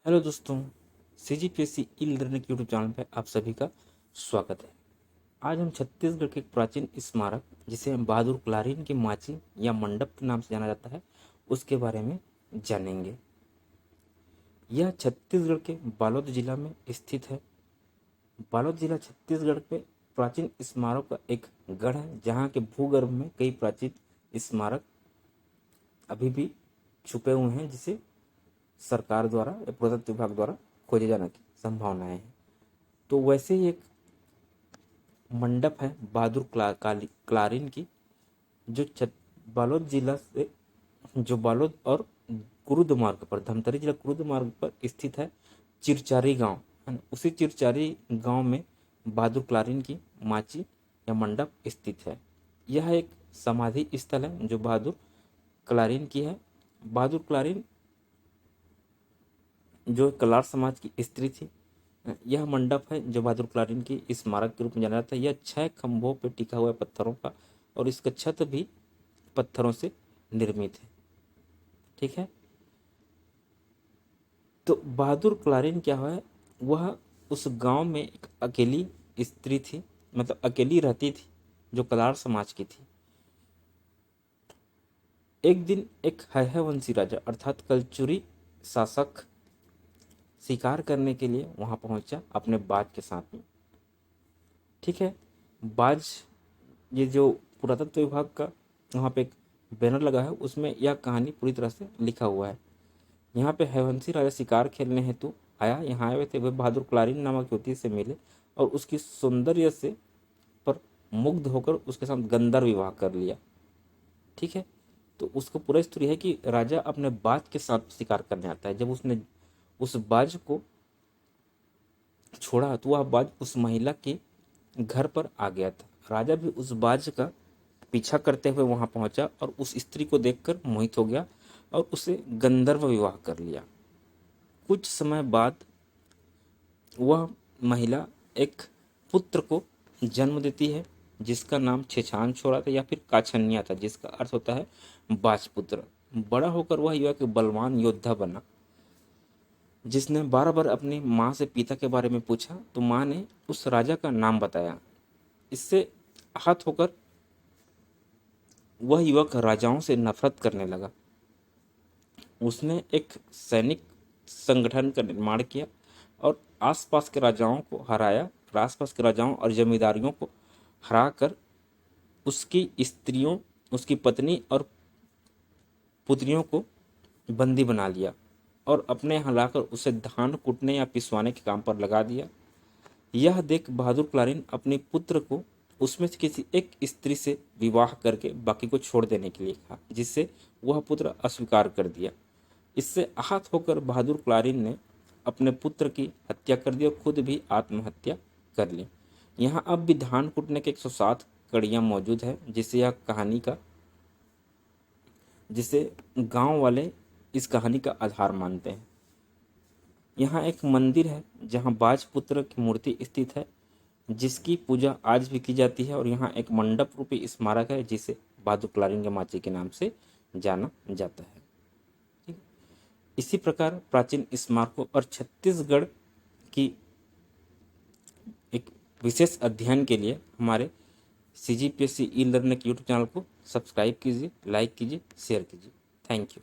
Hello दोस्तों, CGPSC e learning YouTube channel पर आप सभी का स्वागत है। आज हम छत्तीसगढ़ के एक प्राचीन स्मारक जिसे हम बहादुर क्लारीन की माची या मंडप के नाम से जाना जाता है उसके बारे में जानेंगे। यह छत्तीसगढ़ के बालोद जिला में स्थित है। बालोद जिला छत्तीसगढ़ के प्राचीन स्मारक का एक गढ़ है जहाँ के भूगर्भ में कई प्राचीन स्मारक अभी भी छुपे हुए हैं जिसे सरकार द्वारा या पुरातत्व विभाग द्वारा खोजे जाने की संभावनाएं हैं। तो वैसे ही एक मंडप है बहादुर क्लारीन की जो बालोद जिला से जो बालोद और कुरुद मार्ग पर धमतरी जिला कुरुद मार्ग पर स्थित है। चिरचारी गांव है ना, उसी चिरचारी गांव में बहादुर क्लारीन की माची या मंडप स्थित है। यह एक समाधि स्थल है जो बहादुर क्लारीन की है। बहादुर क्लारीन जो कलार समाज की स्त्री थी। यह मंडप है जो बहादुर क्लारीन की स्मारक के रूप में जाना जाता है। यह 6 खंभों पर टिका हुआ है पत्थरों का और इसका छत भी पत्थरों से निर्मित है। ठीक है, तो बहादुर क्लारीन क्या है, वह उस गांव में एक अकेली स्त्री थी, मतलब अकेली रहती थी जो कलार समाज की थी। एक दिन एक हैहवंशी राजा अर्थात कलचुरी शासक शिकार करने के लिए वहां पहुंचा अपने बाज के साथ में। ठीक है, बाज ये जो पुरातत्व विभाग का वहाँ पे एक बैनर लगा है उसमें यह कहानी पूरी तरह से लिखा हुआ है। यहाँ पे हैवंशी राजा शिकार खेलने हेतु आया। यहाँ आए हुए थे वह बहादुर क्लारीन नामक युवती से मिले और उसकी सौंदर्य से पर मुग्ध होकर उसके साथ गंधर्व विवाह कर लिया। ठीक है, तो उसको पूरा स्टोरी है कि राजा अपने बाज के साथ शिकार करने आता है। जब उसने उस बाज को छोड़ा तो वह बाज उस महिला के घर पर आ गया था। राजा भी उस बाज का पीछा करते हुए वहां पहुंचा और उस स्त्री को देखकर मोहित हो गया और उसे गंधर्व विवाह कर लिया। कुछ समय बाद वह महिला एक पुत्र को जन्म देती है जिसका नाम छेछान छोरा था या फिर काछन्या था, जिसका अर्थ होता है बाजपुत्र। बड़ा होकर वह युवक एक बलवान योद्धा बना जिसने बार बार अपनी माँ से पिता के बारे में पूछा तो माँ ने उस राजा का नाम बताया। इससे आहत होकर वह युवक राजाओं से नफरत करने लगा। उसने एक सैनिक संगठन का निर्माण किया और आसपास के राजाओं को हराया और आसपास के राजाओं और जमींदारियों को हराकर उसकी स्त्रियों, उसकी पत्नी और पुत्रियों को बंदी बना लिया और अपने यहाँ लाकर उसे धान कूटने या पिसवाने के काम पर लगा दिया। यह देख बहादुर क्लारीन अपने पुत्र को उसमें से किसी एक स्त्री से विवाह करके बाकी को छोड़ देने के लिए कहा, जिससे वह पुत्र अस्वीकार कर दिया। इससे आहत होकर बहादुर क्लारीन ने अपने पुत्र की हत्या कर दी और खुद भी आत्महत्या कर ली। यहाँ अब भी धान कूटने के 107 कड़ियाँ मौजूद है जिसे यह कहानी का जिसे गांव वाले इस कहानी का आधार मानते हैं। यहाँ एक मंदिर है जहाँ बाजपुत्र की मूर्ति स्थित है जिसकी पूजा आज भी की जाती है और यहाँ एक मंडप रूपी स्मारक है जिसे बहादुर क्लारीन के माची के नाम से जाना जाता है। ठीक, इसी प्रकार प्राचीन स्मारकों और छत्तीसगढ़ की एक विशेष अध्ययन के लिए हमारे CGPSC e learning YouTube channel को सब्सक्राइब कीजिए, लाइक कीजिए, शेयर कीजिए। Thank you.